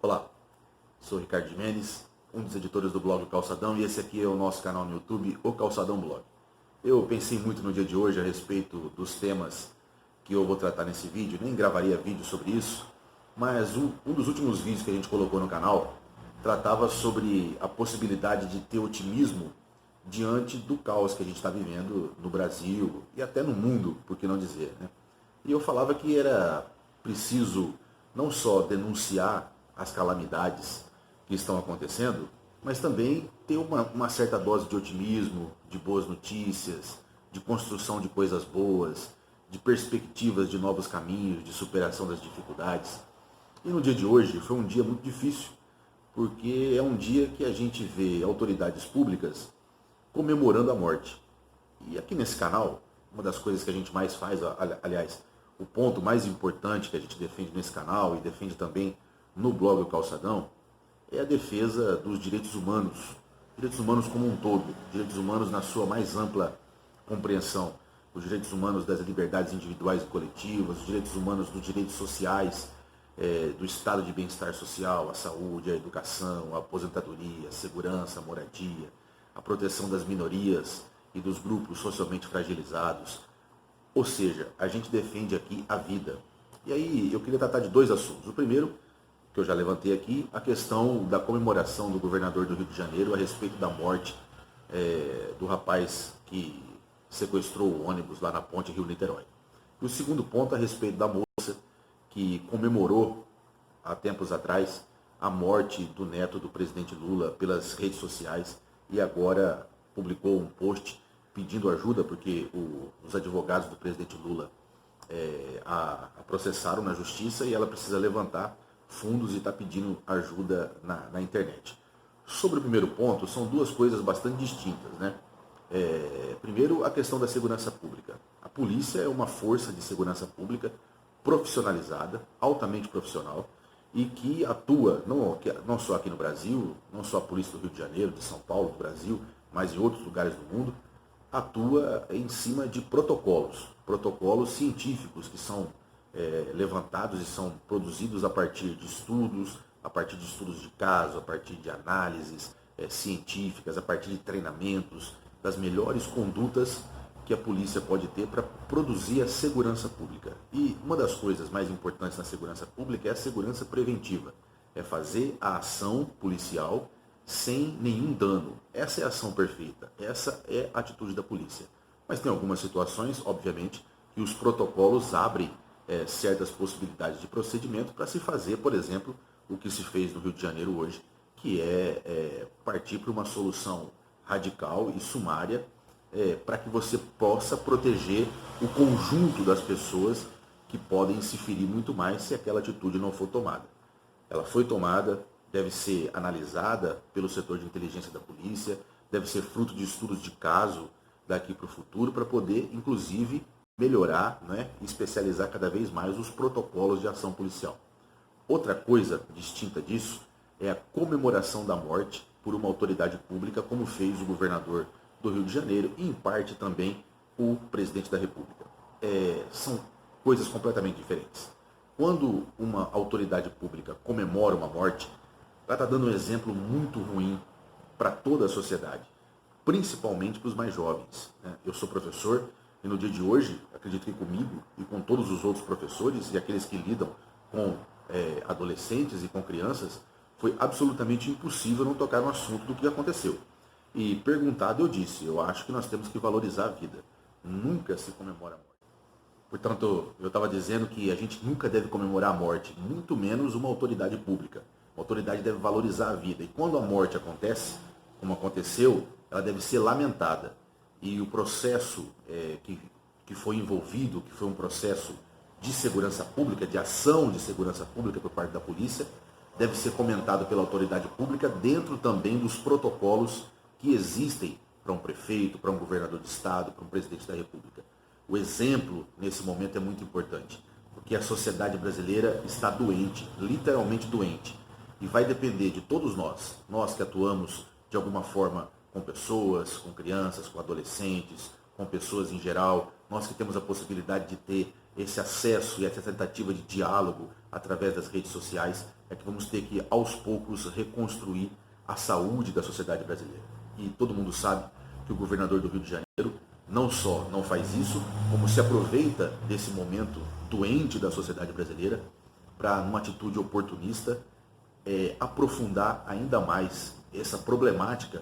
Olá, sou Ricardo Jimenez, um dos editores do blog O Calçadão, e esse aqui é o nosso canal no YouTube, O Calçadão Blog. Eu pensei muito no dia de hoje a respeito dos temas que eu vou tratar nesse vídeo, nem gravaria vídeo sobre isso, mas um dos últimos vídeos que a gente colocou no canal tratava sobre a possibilidade de ter otimismo diante do caos que a gente está vivendo no Brasil e até no mundo, por que não dizer, né? E eu falava que era preciso não só denunciar as calamidades que estão acontecendo, mas também ter uma certa dose de otimismo, de boas notícias, de construção de coisas boas, de perspectivas de novos caminhos, de superação das dificuldades. E no dia de hoje foi um dia muito difícil, porque é um dia que a gente vê autoridades públicas comemorando a morte. E aqui nesse canal, uma das coisas que a gente mais faz, aliás, o ponto mais importante que a gente defende nesse canal e defende também no blog O Calçadão, é a defesa dos direitos humanos como um todo, direitos humanos na sua mais ampla compreensão, os direitos humanos das liberdades individuais e coletivas, os direitos humanos dos direitos sociais, do estado de bem-estar social, a saúde, a educação, a aposentadoria, a segurança, a moradia, a proteção das minorias e dos grupos socialmente fragilizados. Ou seja, a gente defende aqui a vida. E aí eu queria tratar de dois assuntos. O primeiro, que eu já levantei aqui, a questão da comemoração do governador do Rio de Janeiro a respeito da morte do rapaz que sequestrou o ônibus lá na ponte Rio-Niterói. E o segundo ponto a respeito da moça que comemorou há tempos atrás a morte do neto do presidente Lula pelas redes sociais e agora publicou um post pedindo ajuda porque os advogados do presidente Lula a processaram na justiça e ela precisa levantar fundos e está pedindo ajuda na internet. Sobre o primeiro ponto, são duas coisas bastante distintas, né? Primeiro, a questão da segurança pública. A polícia é uma força de segurança pública profissionalizada, altamente profissional, e que atua, não só aqui no Brasil, não só a polícia do Rio de Janeiro, de São Paulo, do Brasil, mas em outros lugares do mundo, atua em cima de protocolos científicos que são levantados e são produzidos a partir de estudos de caso, a partir de análises científicas, a partir de treinamentos, das melhores condutas que a polícia pode ter para produzir a segurança pública. E uma das coisas mais importantes na segurança pública é a segurança preventiva. É fazer a ação policial sem nenhum dano. Essa é a ação perfeita. Essa é a atitude da polícia. Mas tem algumas situações, obviamente, que os protocolos abrem certas possibilidades de procedimento para se fazer, por exemplo, o que se fez no Rio de Janeiro hoje, que é partir para uma solução radical e sumária para que você possa proteger o conjunto das pessoas que podem se ferir muito mais se aquela atitude não for tomada. Ela foi tomada, deve ser analisada pelo setor de inteligência da polícia, deve ser fruto de estudos de caso daqui para o futuro, para poder, inclusive, melhorar, né, e especializar cada vez mais os protocolos de ação policial. Outra coisa distinta disso é a comemoração da morte por uma autoridade pública, como fez o governador do Rio de Janeiro e, em parte, também o presidente da República. São coisas completamente diferentes. Quando uma autoridade pública comemora uma morte, ela está dando um exemplo muito ruim para toda a sociedade, principalmente para os mais jovens, né? Eu sou professor e no dia de hoje, acredito que comigo e com todos os outros professores e aqueles que lidam com adolescentes e com crianças, foi absolutamente impossível não tocar no assunto do que aconteceu. E perguntado eu disse, eu acho que nós temos que valorizar a vida. Nunca se comemora a morte. Portanto, eu estava dizendo que a gente nunca deve comemorar a morte, muito menos uma autoridade pública. A autoridade deve valorizar a vida. E quando a morte acontece, como aconteceu, ela deve ser lamentada. E o processo que foi envolvido, que foi um processo de segurança pública, de ação de segurança pública por parte da polícia, deve ser comentado pela autoridade pública dentro também dos protocolos que existem para um prefeito, para um governador de estado, para um presidente da República. O exemplo, nesse momento, é muito importante, porque a sociedade brasileira está doente, literalmente doente, e vai depender de todos nós que atuamos de alguma forma com pessoas, com crianças, com adolescentes, com pessoas em geral, nós que temos a possibilidade de ter esse acesso e essa tentativa de diálogo através das redes sociais, é que vamos ter que, aos poucos, reconstruir a saúde da sociedade brasileira. E todo mundo sabe que o governador do Rio de Janeiro não só não faz isso, como se aproveita desse momento doente da sociedade brasileira para, numa atitude oportunista, aprofundar ainda mais essa problemática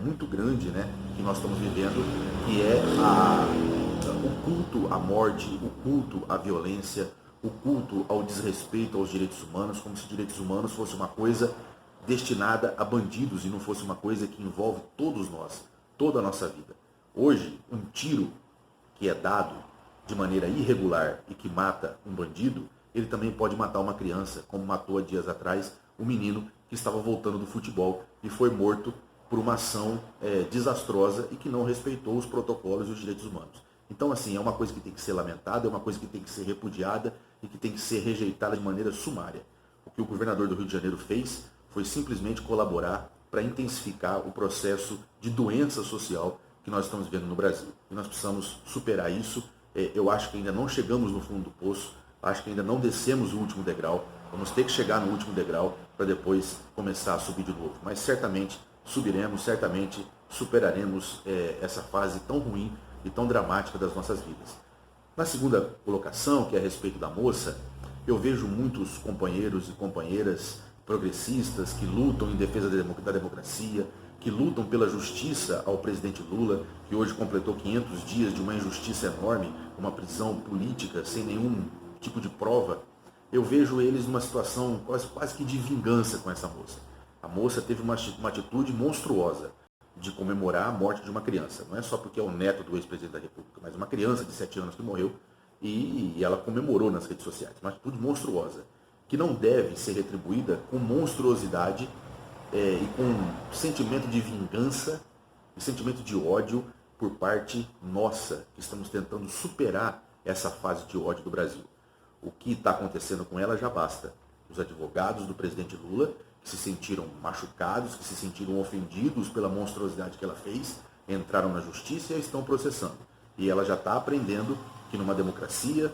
muito grande, né, que nós estamos vivendo, que é o culto à morte, o culto à violência, o culto ao desrespeito aos direitos humanos, como se direitos humanos fosse uma coisa destinada a bandidos e não fosse uma coisa que envolve todos nós, toda a nossa vida. Hoje, um tiro que é dado de maneira irregular e que mata um bandido, ele também pode matar uma criança, como matou há dias atrás um menino que estava voltando do futebol e foi morto por uma ação desastrosa e que não respeitou os protocolos e os direitos humanos. Então, assim, é uma coisa que tem que ser lamentada, é uma coisa que tem que ser repudiada e que tem que ser rejeitada de maneira sumária. O que o governador do Rio de Janeiro fez foi simplesmente colaborar para intensificar o processo de doença social que nós estamos vendo no Brasil. E nós precisamos superar isso. Eu acho que ainda não chegamos no fundo do poço, acho que ainda não descemos o último degrau. Vamos ter que chegar no último degrau para depois começar a subir de novo. Mas certamente subiremos, certamente superaremos essa fase tão ruim e tão dramática das nossas vidas. Na segunda colocação, que é a respeito da moça, eu vejo muitos companheiros e companheiras progressistas que lutam em defesa da democracia, que lutam pela justiça ao presidente Lula, que hoje completou 500 dias de uma injustiça enorme, uma prisão política sem nenhum tipo de prova. Eu vejo eles numa situação quase que de vingança com essa moça. A moça teve uma atitude monstruosa de comemorar a morte de uma criança. Não é só porque é o neto do ex-presidente da República, mas uma criança de 7 anos que morreu e ela comemorou nas redes sociais. Uma atitude monstruosa, que não deve ser retribuída com monstruosidade e com sentimento de vingança e sentimento de ódio por parte nossa, que estamos tentando superar essa fase de ódio do Brasil. O que está acontecendo com ela já basta. Os advogados do presidente Lula, que se sentiram machucados, que se sentiram ofendidos pela monstruosidade que ela fez, entraram na justiça e a estão processando. E ela já está aprendendo que numa democracia,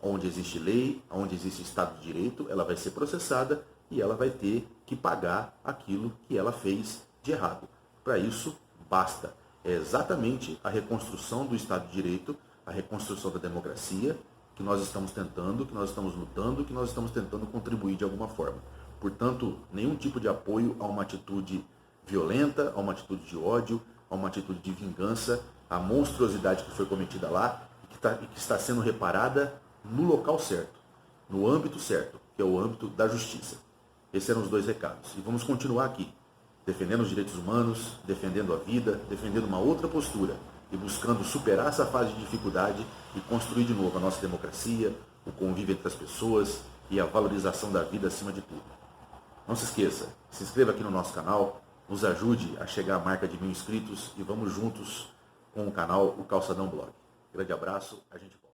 onde existe lei, onde existe Estado de Direito, ela vai ser processada e ela vai ter que pagar aquilo que ela fez de errado. Para isso, basta. É exatamente a reconstrução do Estado de Direito, a reconstrução da democracia, que nós estamos tentando, que nós estamos lutando, que nós estamos tentando contribuir de alguma forma. Portanto, nenhum tipo de apoio a uma atitude violenta, a uma atitude de ódio, a uma atitude de vingança, a monstruosidade que foi cometida lá e que está sendo reparada no local certo, no âmbito certo, que é o âmbito da justiça. Esses eram os dois recados. E vamos continuar aqui, defendendo os direitos humanos, defendendo a vida, defendendo uma outra postura e buscando superar essa fase de dificuldade e construir de novo a nossa democracia, o convívio entre as pessoas e a valorização da vida acima de tudo. Não se esqueça, se inscreva aqui no nosso canal, nos ajude a chegar à marca de 1000 inscritos e vamos juntos com o canal O Calçadão Blog. Grande abraço, a gente volta.